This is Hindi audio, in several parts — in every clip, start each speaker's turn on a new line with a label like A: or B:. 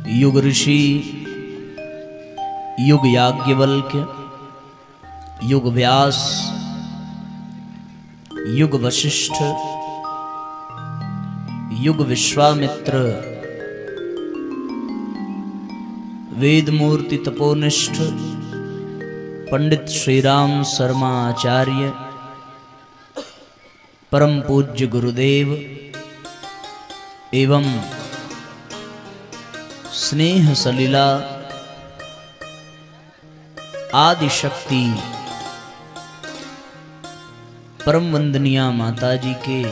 A: युग ऋषि, युग याज्ञवल्क्य, युग व्यास, युग वशिष्ठ, युग विश्वामित्र, वेद मूर्ति तपोनिष्ठ पंडित श्रीराम शर्मा आचार्य, परम पूज्य गुरुदेव एवं स्नेह सलीला आदि शक्ति परम वंदनीया माताजी के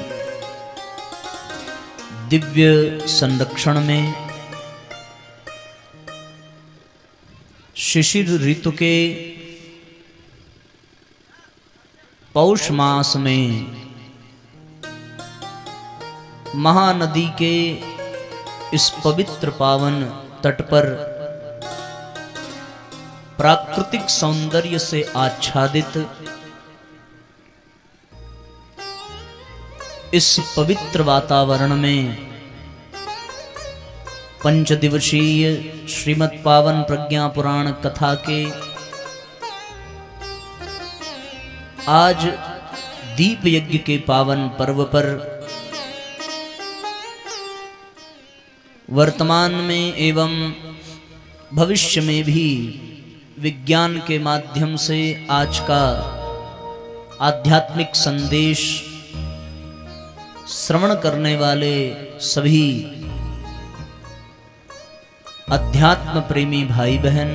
A: दिव्य संरक्षण में शिशिर ऋतु के पौष मास में महानदी के इस पवित्र पावन तट पर प्राकृतिक सौंदर्य से आच्छादित इस पवित्र वातावरण में पंचदिवसीय श्रीमद् पावन प्रज्ञा पुराण कथा के आज दीप यज्ञ के पावन पर्व पर वर्तमान में एवं भविष्य में भी विज्ञान के माध्यम से आज का आध्यात्मिक संदेश श्रवण करने वाले सभी अध्यात्म प्रेमी भाई बहन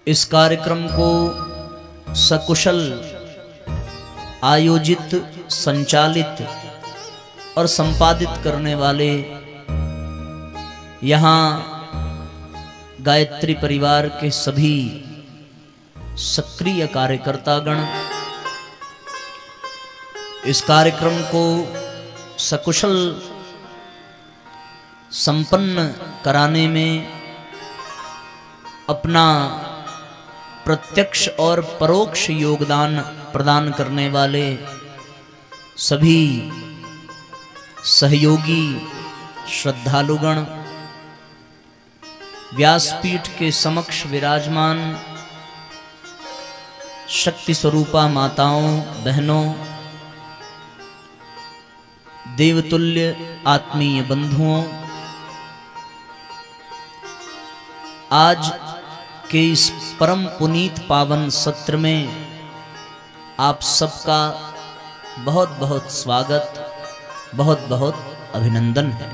A: इस कार्यक्रम को सकुशल आयोजित, संचालित और संपादित करने वाले यहाँ गायत्री परिवार के सभी सक्रिय कार्यकर्तागण इस कार्यक्रम को सकुशल संपन्न कराने में अपना प्रत्यक्ष और परोक्ष योगदान प्रदान करने वाले सभी सहयोगी श्रद्धालुगण, व्यासपीठ के समक्ष विराजमान शक्ति स्वरूपा माताओं बहनों, देवतुल्य आत्मीय बंधुओं, आज के इस परम पुनीत पावन सत्र में आप सबका बहुत बहुत स्वागत, बहुत बहुत अभिनंदन है।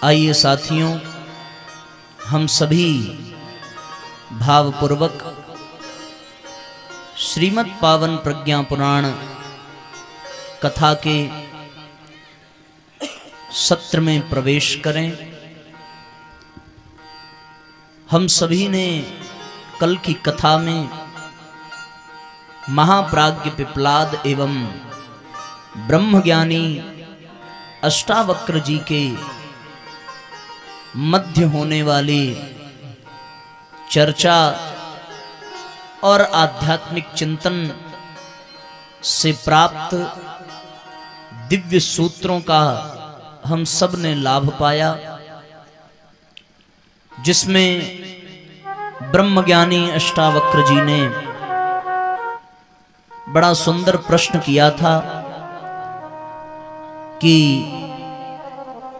A: आइए साथियों, हम सभी भावपूर्वक श्रीमद् पावन प्रज्ञा पुराण कथा के सत्र में प्रवेश करें। हम सभी ने कल की कथा में महाप्राज्ञ पिप्लाद एवं ब्रह्मज्ञानी अष्टावक्र जी के मध्य होने वाली चर्चा और आध्यात्मिक चिंतन से प्राप्त दिव्य सूत्रों का हम सब ने लाभ पाया, जिसमें ब्रह्मज्ञानी अष्टावक्र जी ने बड़ा सुंदर प्रश्न किया था कि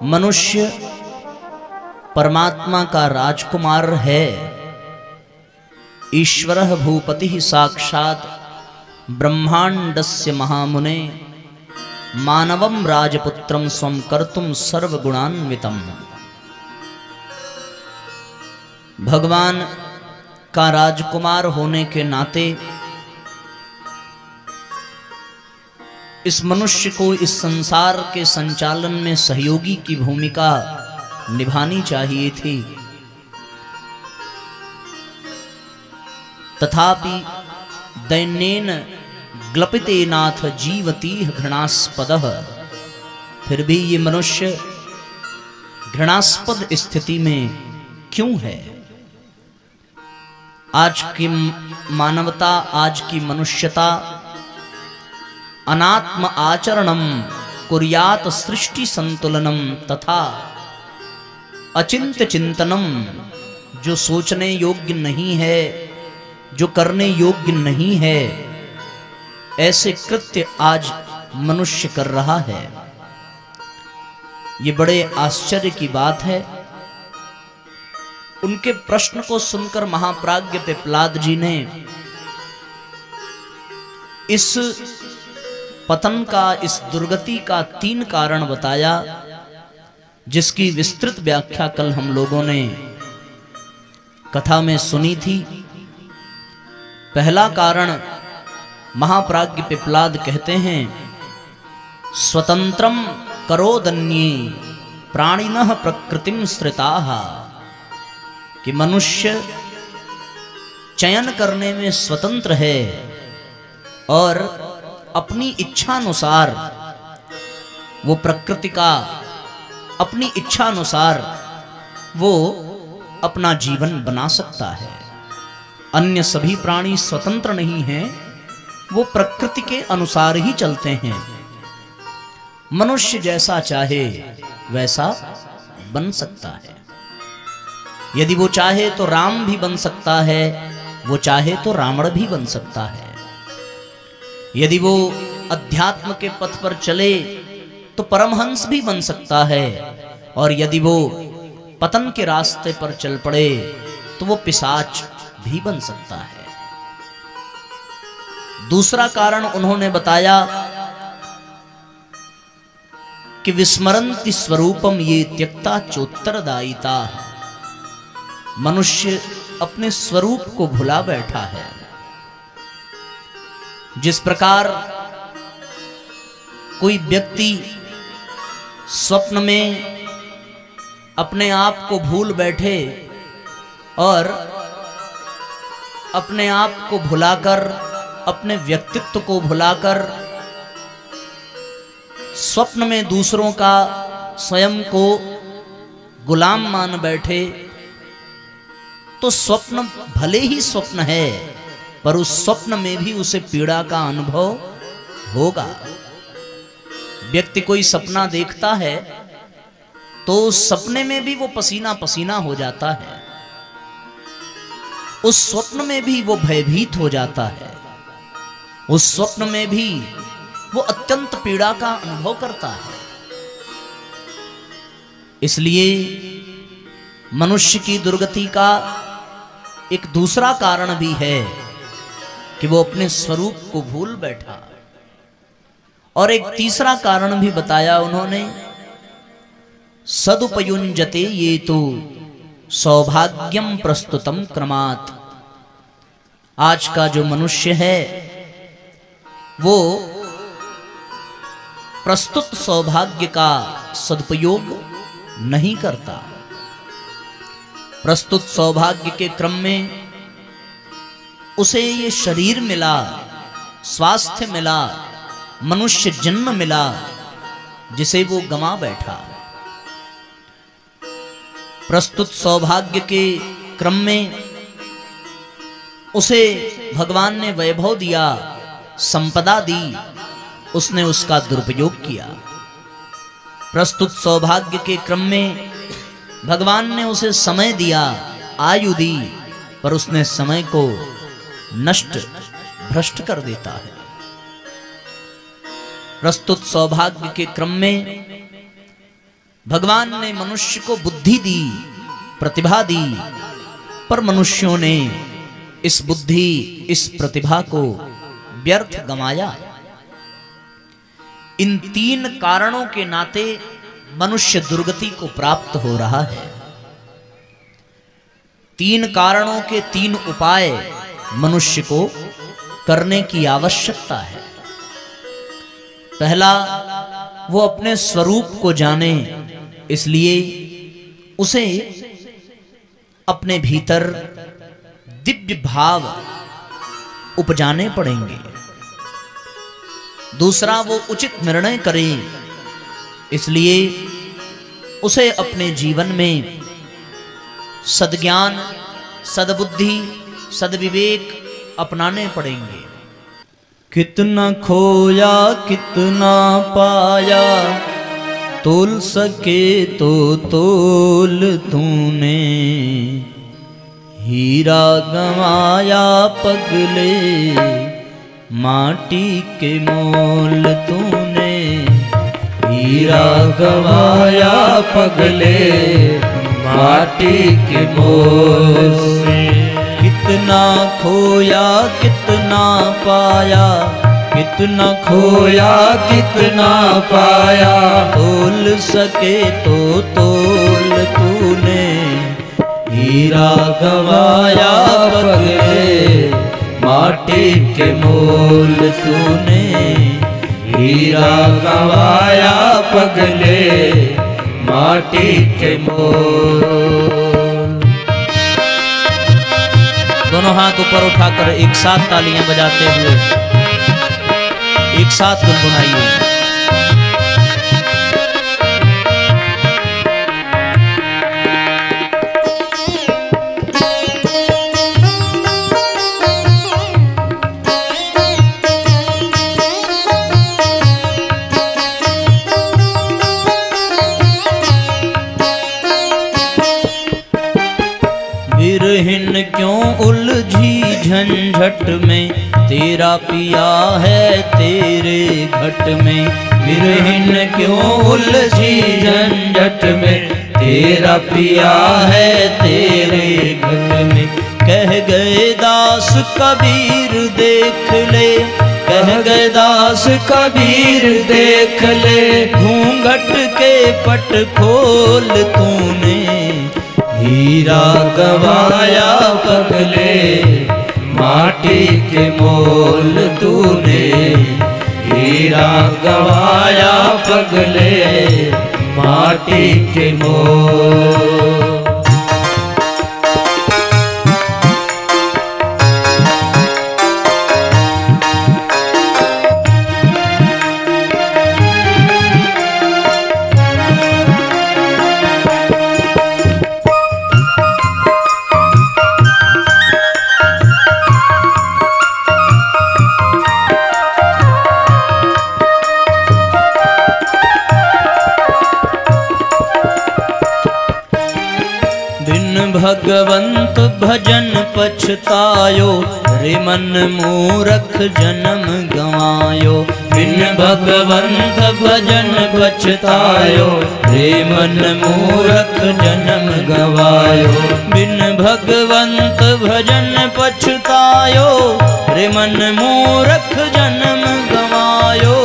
A: मनुष्य परमात्मा का राजकुमार है, ईश्वरः भूपतिः साक्षात् ब्रह्मांडस्य महामुने मानवं राजपुत्रं स्वं कर्तुं सर्वगुणान्वितम्। भगवान का राजकुमार होने के नाते इस मनुष्य को इस संसार के संचालन में सहयोगी की भूमिका निभानी चाहिए थी, तथापि दैन्येन ग्लपितेनाथ जीवतीह घृणास्पदः, फिर भी ये मनुष्य घृणास्पद स्थिति में क्यों है? आज की मानवता, आज की मनुष्यता अनात्म आचरणम कुर्यात सृष्टि संतुलनम तथा अचिंत्य चिंतनम, जो सोचने योग्य नहीं है, जो करने योग्य नहीं है, ऐसे कृत्य आज मनुष्य कर रहा है। ये बड़े आश्चर्य की बात है। उनके प्रश्न को सुनकर महाप्राज्ञ पिप्लाद जी ने इस पतन का, इस दुर्गति का 3 कारण बताया, जिसकी विस्तृत व्याख्या कल हम लोगों ने कथा में सुनी थी। पहला कारण महाप्राज्ञ पिप्लाद कहते हैं, स्वतंत्रम करोदन्ये प्राणिनः प्रकृतिम श्रिताः, कि मनुष्य चयन करने में स्वतंत्र है और अपनी इच्छानुसार वो प्रकृति का, अपनी इच्छानुसार वो अपना जीवन बना सकता है। अन्य सभी प्राणी स्वतंत्र नहीं हैं, वो प्रकृति के अनुसार ही चलते हैं। मनुष्य जैसा चाहे वैसा बन सकता है। यदि वो चाहे तो राम भी बन सकता है, वो चाहे तो रावण भी बन सकता है। यदि वो अध्यात्म के पथ पर चले तो परमहंस भी बन सकता है, और यदि वो पतन के रास्ते पर चल पड़े तो वो पिशाच भी बन सकता है। दूसरा कारण उन्होंने बताया कि विस्मरन्ति स्वरूपम ये त्यक्ता चोत्तरदायिता, मनुष्य अपने स्वरूप को भुला बैठा है। जिस प्रकार कोई व्यक्ति स्वप्न में अपने आप को भूल बैठे और अपने आप को भुलाकर, अपने व्यक्तित्व को भुलाकर स्वप्न में दूसरों का, स्वयं को गुलाम मान बैठे, तो स्वप्न भले ही स्वप्न है, पर उस स्वप्न में भी उसे पीड़ा का अनुभव होगा। व्यक्ति कोई सपना देखता है तो उस सपने में भी वो पसीना पसीना हो जाता है, उस स्वप्न में भी वो भयभीत हो जाता है, उस स्वप्न में भी वो अत्यंत पीड़ा का अनुभव करता है। इसलिए मनुष्य की दुर्गति का एक दूसरा कारण भी है कि वो अपने स्वरूप को भूल बैठा। और एक तीसरा कारण भी बताया उन्होंने, सदुपयुंजते ये तो सौभाग्यम प्रस्तुतम क्रमात्। आज का जो मनुष्य है वो प्रस्तुत सौभाग्य का सदुपयोग नहीं करता। प्रस्तुत सौभाग्य के क्रम में उसे ये शरीर मिला, स्वास्थ्य मिला, मनुष्य जन्म मिला, जिसे वो गंवा बैठा। प्रस्तुत सौभाग्य के क्रम में उसे भगवान ने वैभव दिया, संपदा दी, उसने उसका दुरुपयोग किया। प्रस्तुत सौभाग्य के क्रम में भगवान ने उसे समय दिया, आयु दी, पर उसने समय को नष्ट, भ्रष्ट कर देता है। प्रस्तुत सौभाग्य के क्रम में भगवान ने मनुष्य को बुद्धि दी, प्रतिभा दी, पर मनुष्यों ने इस बुद्धि, इस प्रतिभा को व्यर्थ गंवाया। इन 3 कारणों के नाते मनुष्य दुर्गति को प्राप्त हो रहा है। 3 कारणों के 3 उपाय मनुष्य को करने की आवश्यकता है। पहला, वो अपने स्वरूप को जाने, इसलिए उसे अपने भीतर दिव्य भाव उपजाने पड़ेंगे। दूसरा, वो उचित निर्णय करे, इसलिए उसे अपने जीवन में सद्ज्ञान, सद्बुद्धि, सद्विवेक अपनाने पड़ेंगे। कितना खोया कितना पाया, तोल सके तो तोल तूने। हीरा गंवाया पगले, माटी के मोल तूने। हीरा गंवाया पगले, माटी के मोल से। कितना खोया कितना पाया, कितना खोया कितना पाया, तोल सके तो तोल तूने। हीरा गंवाया पगले, माटी के मोल तूने। हीरा गंवाया पगले, माटी के मोल। दोनों हाथ ऊपर उठाकर एक साथ तालियां बजाते हुए एक साथ गुनगुनाइए। विरहिन क्यों उलझी झंझट में, तेरा पिया है तेरे घट में। विरहिन क्यों उलझी झंझट में, तेरा पिया है तेरे घट में। कह गए दास कबीर देख ले, कह गए दास कबीर देख ले। घूंघट के पट खोल तूने, हीरा गंवाया पगले, माटी के मोल तूने। हीरा गंवाया पगले, माटी के मोल। भगवंत भजन पछतायो, रे मन मूरख जन्म गंवायो। बिन भगवंत भजन पछतायो, रे मन मूरख जन्म गंवायो। बिन भगवंत भजन पछतायो, रे मन मूरख जन्म गंवायो।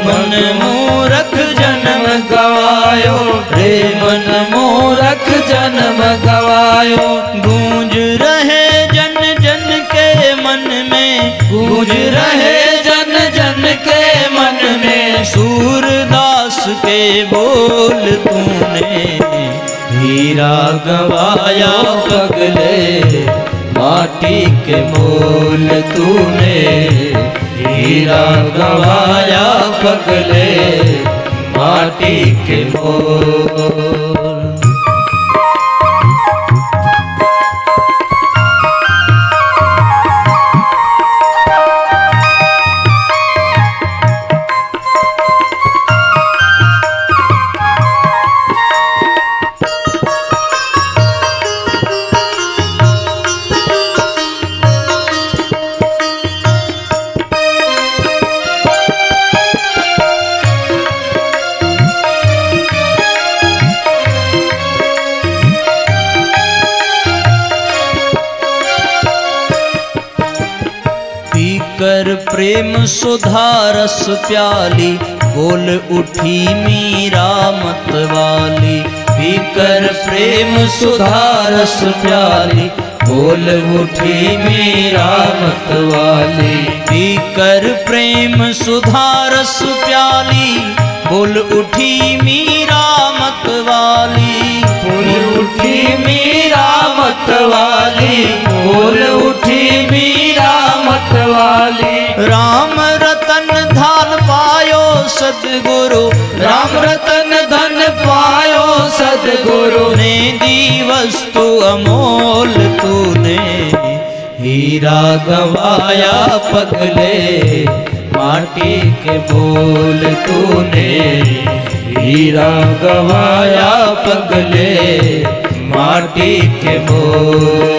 A: मन मूरख जन्म गंवायो, रे मन मूरख जन्म गंवायो। गूंज रहे जन जन के मन में, गूंज रहे जन जन के मन में। सूरदास के बोल तूने, हीरा गंवाया पगले, माटी के मोल तूने। हीरा गंवाया पगले, माटी के मोल। कर प्रेम सुधा रस प्याली, बोल उठी मीरा मतवाली। पीकर प्रेम सुधा रस प्याली, बोल उठी मीरा मतवाली। पीकर प्रेम सुधा रस प्याली, बोल उठी मीरा मतवाली। बोल उठी मीरा मतवाली, बोल उठी मीरा मतवाली। राम रतन धन पायो सदगुरु, राम रतन धन पायो सदगुरु। ने दी वस्तु अमोल तूने,
B: हीरा गवाया पगले माटी के मोल तूने, हीरा गवाया पगले माटी के मोल।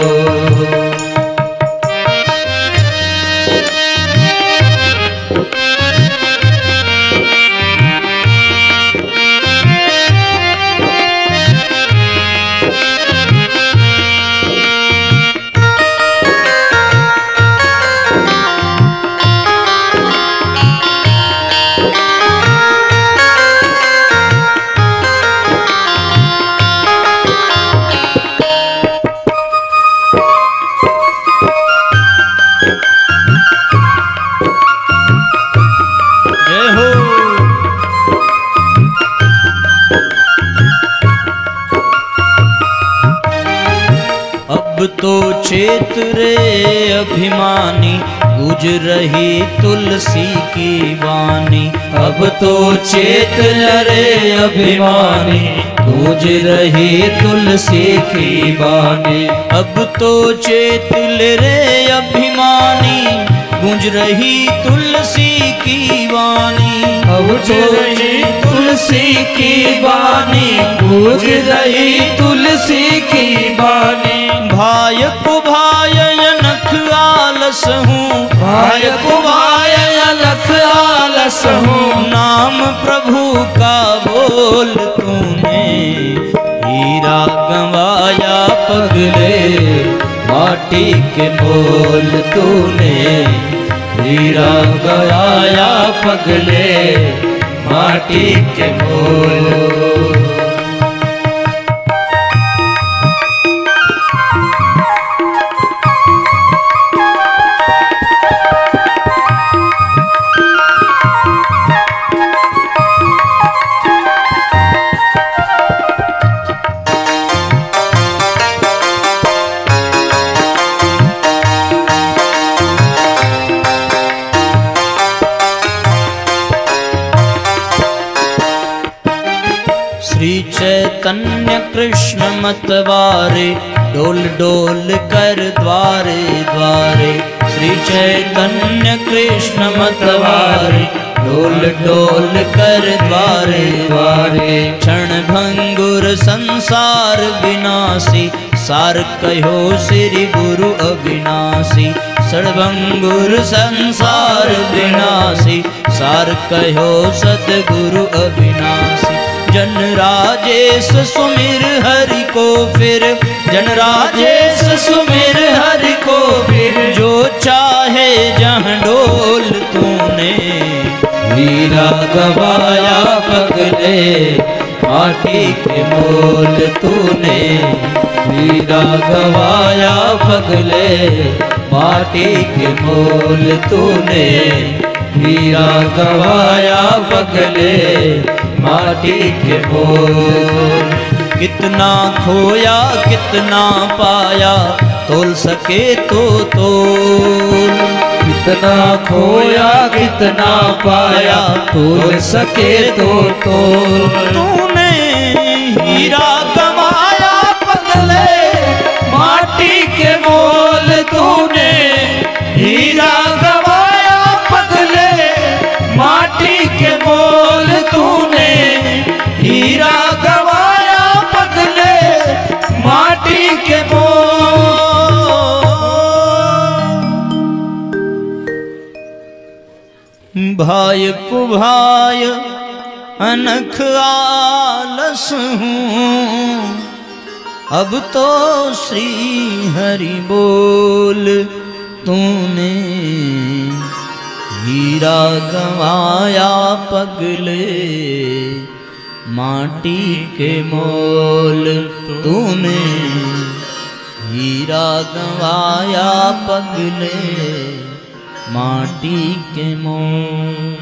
A: अब तो चेत रे अभिमानी गुज रही तुलसी की वाणी,
B: अब तो चेत रे अभिमानी गूंज रही तुलसी की वाणी,
A: अब तो चेत रे अभिमानी गूंज रही तुलसी की वाणी,
B: अब तो तुलसी की वाणी गूंज रही तुलसी की वाणी।
A: भाय को भाय अनख आलस हूँ,
B: भाय को भाय अलख आलस हूँ,
A: नाम प्रभु का बोल तूने, हीरा गंवाया
B: पगले माटी के मोल तूने, हीरा गवाया पगले माटी के मोल।
A: श्री चैतन्य कृष्ण मतवारे डोल डोल कर द्वारे द्वारे, श्री चैतन्य कृष्ण मतवारे डोल डोल कर द्वारे द्वारे, क्षण भंगुर संसार विनाशी सार कहो श्री गुरु अविनाशी, सड़भंगुर संसार विनाशी सार कहो सतगुरु अविनाशी। जन राजेश सुमिर हरि को फिर, जन राजेश सुमिर हरि को फिर, जो चाहे जहाँ डोल तूने,
B: हीरा गवाया पगले माटी के मोल तूने, हीरा गवाया पगले माटी के मोल तूने, हीरा गवाया पगले माटी के मोल।
A: कितना खोया कितना पाया तोल सके तो तोल,
B: कितना खोया कितना पाया तोल सके तो तोल।
A: तूने हीरा गवाया
B: पगले माटी के मोल तूने, हीरा गवाया पगले माटी के मोल तूने, हीरा गवाया पगले माटी के मोल।
A: भाय को भाय अनख आलस हूँ, अब तो श्री हरि बोल तूने, हीरा गवाया पगले माटी के मोल तूने, हीरा गवाया पगले माटी के मोल।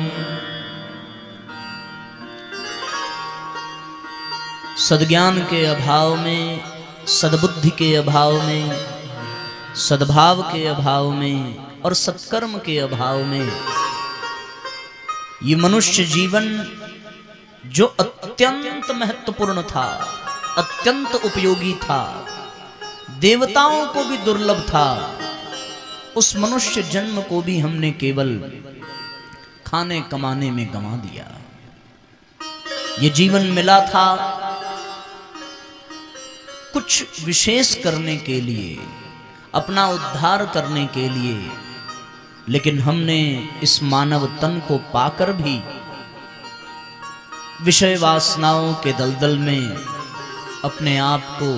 A: सद्ज्ञान के अभाव में, सद्बुद्धि के अभाव में, सद्भाव के अभाव में और सत्कर्म के अभाव में ये मनुष्य जीवन जो अत्यंत महत्वपूर्ण था, अत्यंत उपयोगी था, देवताओं को भी दुर्लभ था, उस मनुष्य जन्म को भी हमने केवल खाने कमाने में गंवा दिया। ये जीवन मिला था कुछ विशेष करने के लिए, अपना उद्धार करने के लिए, लेकिन हमने इस मानव तन को पाकर भी विषय वासनाओं के दलदल में अपने आप को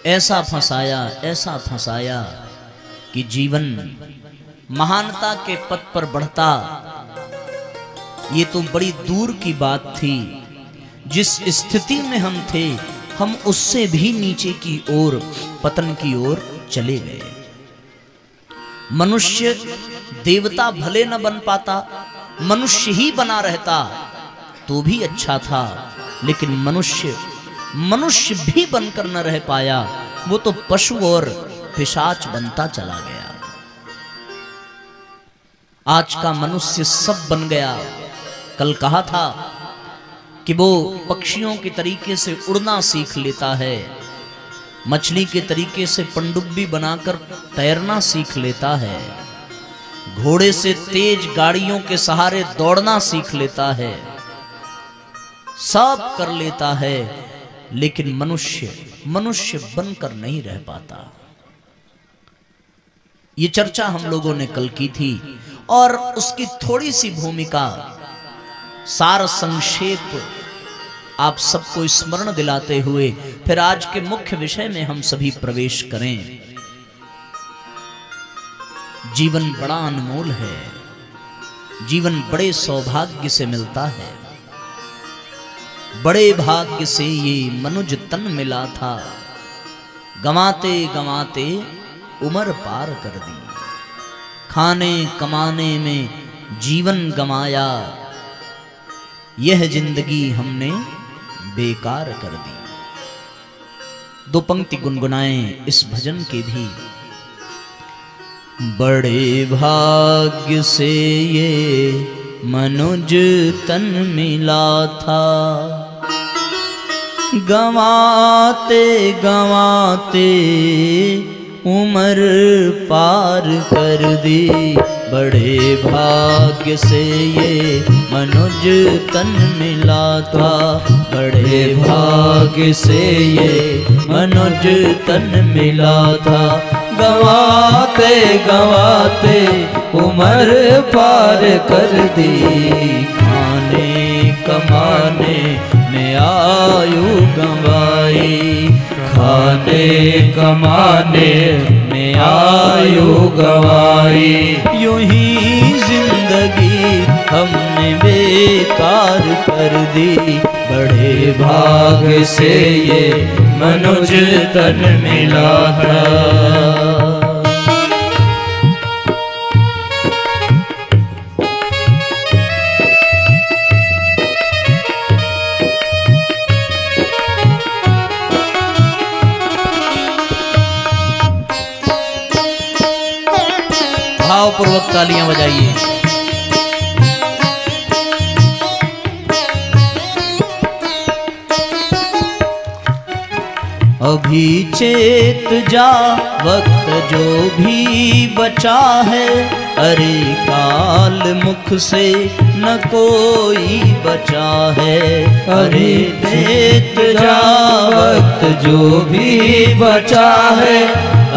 A: ऐसा फंसाया कि जीवन महानता के पथ पर बढ़ता ये तो बड़ी दूर की बात थी। जिस स्थिति में हम थे, हम उससे भी नीचे की ओर, पतन की ओर चले गए। मनुष्य देवता भले न बन पाता, मनुष्य ही बना रहता तो भी अच्छा था, लेकिन मनुष्य भी बनकर न रह पाया, वो तो पशु और पिशाच बनता चला गया। आज का मनुष्य सब बन गया। कल कहा था कि वो पक्षियों के तरीके से उड़ना सीख लेता है, मछली के तरीके से पनडुब्बी बनाकर तैरना सीख लेता है, घोड़े से तेज गाड़ियों के सहारे दौड़ना सीख लेता है, सब कर लेता है, लेकिन मनुष्य बनकर नहीं रह पाता। ये चर्चा हम लोगों ने कल की थी और उसकी थोड़ी सी भूमिका, सार संक्षेप आप सबको स्मरण दिलाते हुए फिर आज के मुख्य विषय में हम सभी प्रवेश करें। जीवन बड़ा अनमोल है, जीवन बड़े सौभाग्य से मिलता है, बड़े भाग्य से ये मनुज तन मिला था, गंवाते गंवाते उम्र पार कर दी, खाने कमाने में जीवन गंवाया, यह जिंदगी हमने बेकार कर दी। दो पंक्ति गुनगुनाएं इस भजन के भी। बड़े भाग्य से ये मनुज तन मिला था, गंवाते गंवाते उम्र पार कर दी। बड़े भाग्य से ये मनुज तन मिला था, बड़े भाग्य से ये मनुज तन मिला था, गंवाते गंवाते उम्र पार कर दी। खाने कमाने में आयु गंवाई, खाने कमाने में आयु गंवाई, यूं ही जिंदगी हमने बेकार कर दी। बड़े भाग्य से ये मनुज तन मिला था। भावपूर्वक तालियां बजाइए। अभी चेत जा वक्त जो भी बचा है, अरे काल मुख से न कोई बचा है। अरे चेत जा वक्त जो भी बचा है,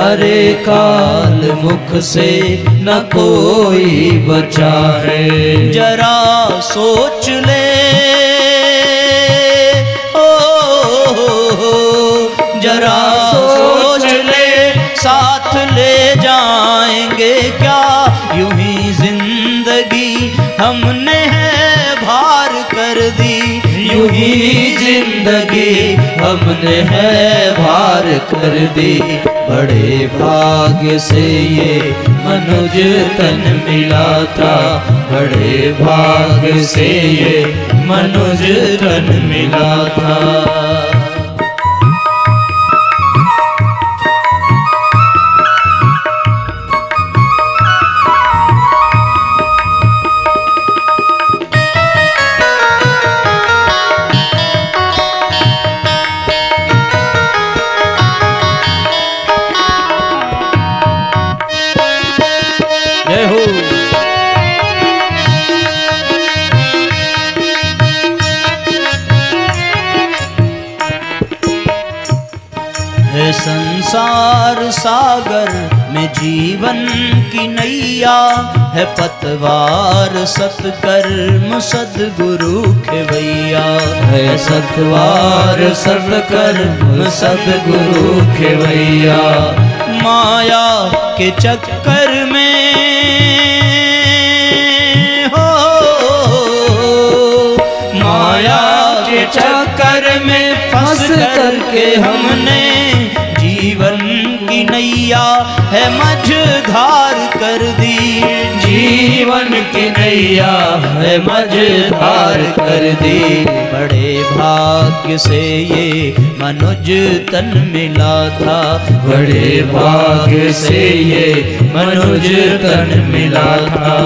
A: अरे काल मुख से न कोई बचा है। जरा सोच ले, जरा सोच ले, साथ ले जाएंगे क्या यूं ही जिंदगी हमने है भार कर दी। यूं ही जिंदगी हमने है भार कर दी। बड़े भाग्य से ये मनुज तन मिला था, बड़े भाग्य से ये मनुज तन मिला था। संसार सागर में जीवन की नैया है पतवार सत्कर्म सद्गुरु खेवैया
B: है सतवार सत्कर्म सद्गुरु खेवैया।
A: माया के चक्कर में हो
B: माया के चक्कर में फंस करके हमने
A: जीवन की नैया है मझधार कर दी।
B: जीवन की नैया है मझधार कर दी।
A: बड़े भाग्य से ये मनुज तन मिला था,
B: बड़े भाग्य से ये मनुज तन मिला था।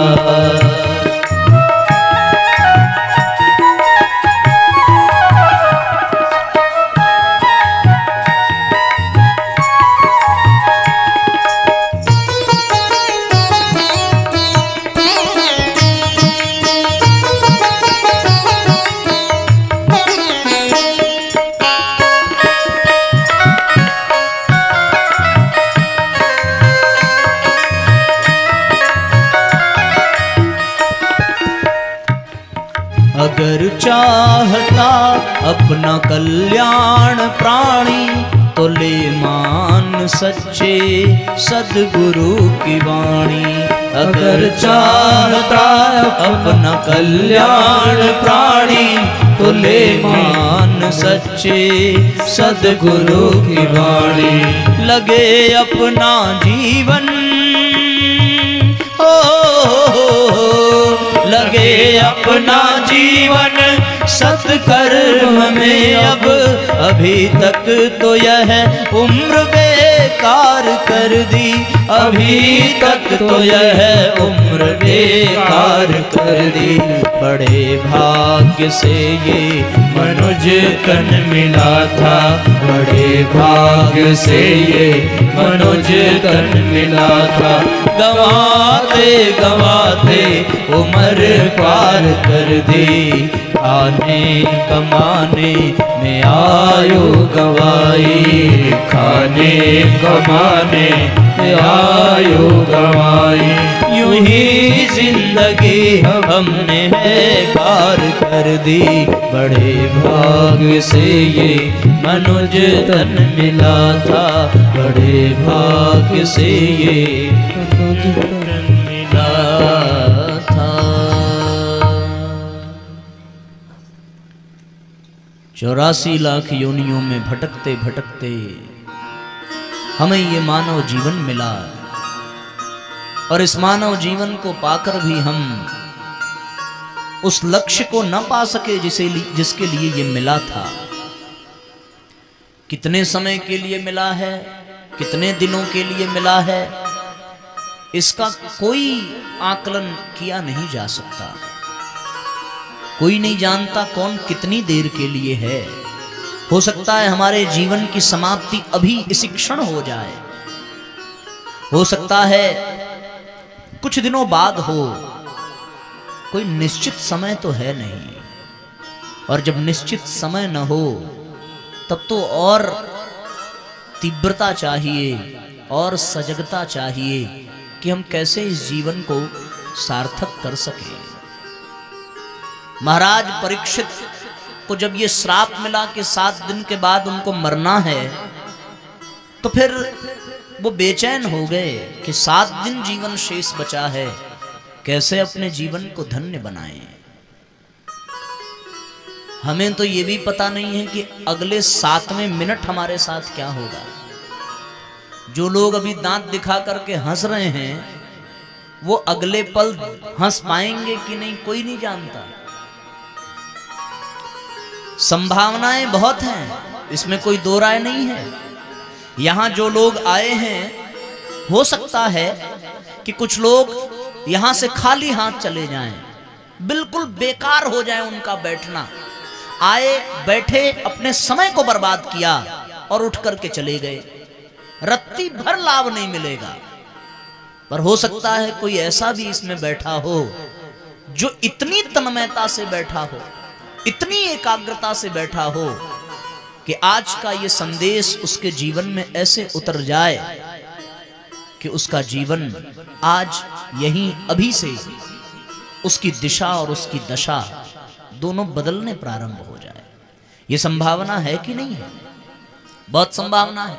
A: अगर चाहता अपना कल्याण प्राणी तो ले मान सच्चे सद्गुरु की वाणी।
B: अगर चाहता अपना कल्याण प्राणी तो ले मान सच्चे सद्गुरु की वाणी।
A: लगे अपना जीवन लगे अपना जीवन सत्कर्म में अब अभी तक तो यह उम्र बेकार कर दी। अभी तक तो यह उम्र बेकार कर दी। बड़े भाग्य से ये मनुज तन मिला था,
B: बड़े भाग्य से ये मनुज तन मिला था।
A: गवाते गवाते उम्र पार कर दी। खाने कमाने में आयु गवाई,
B: खाने कमाने में आयु गवाई।
A: यूं ही जिंदगी हमने है पार कर दी। बड़े भाग्य से ये मनुज तन मिला था, बड़े भाग्य से ये मनुज तन मिला था। 84 लाख योनियों में भटकते भटकते हमें ये मानव जीवन मिला, और इस मानव जीवन को पाकर भी हम उस लक्ष्य को न पा सके जिसके लिए ये मिला था। कितने समय के लिए मिला है, कितने दिनों के लिए मिला है, इसका कोई आकलन किया नहीं जा सकता। कोई नहीं जानता कौन कितनी देर के लिए है। हो सकता है हमारे जीवन की समाप्ति अभी इसी क्षण हो जाए, हो सकता है कुछ दिनों बाद हो, कोई निश्चित समय तो है नहीं। और जब निश्चित समय न हो तब तो और तीव्रता चाहिए और सजगता चाहिए कि हम कैसे इस जीवन को सार्थक कर सकें। महाराज परीक्षित को जब ये श्राप मिला कि 7 दिन के बाद उनको मरना है, तो फिर वो बेचैन हो गए कि 7 दिन जीवन शेष बचा है, कैसे अपने जीवन को धन्य बनाएं। हमें तो ये भी पता नहीं है कि अगले 7वें मिनट हमारे साथ क्या होगा। जो लोग अभी दांत दिखा करके हंस रहे हैं, वो अगले पल हंस पाएंगे कि नहीं कोई नहीं जानता। संभावनाएं बहुत हैं, इसमें कोई दो राय नहीं है। यहां जो लोग आए हैं, हो सकता है कि कुछ लोग यहां से खाली हाथ चले जाएं, बिल्कुल बेकार हो जाए उनका बैठना। आए, बैठे, अपने समय को बर्बाद किया और उठ करके चले गए, रत्ती भर लाभ नहीं मिलेगा। पर हो सकता है कोई ऐसा भी इसमें बैठा हो जो इतनी तन्मयता से बैठा हो, इतनी एकाग्रता से बैठा हो कि आज का ये संदेश उसके जीवन में ऐसे उतर जाए कि उसका जीवन आज यहीं अभी से उसकी दिशा और उसकी दशा दोनों बदलने प्रारंभ हो जाए। ये संभावना है कि नहीं है? बहुत संभावना है।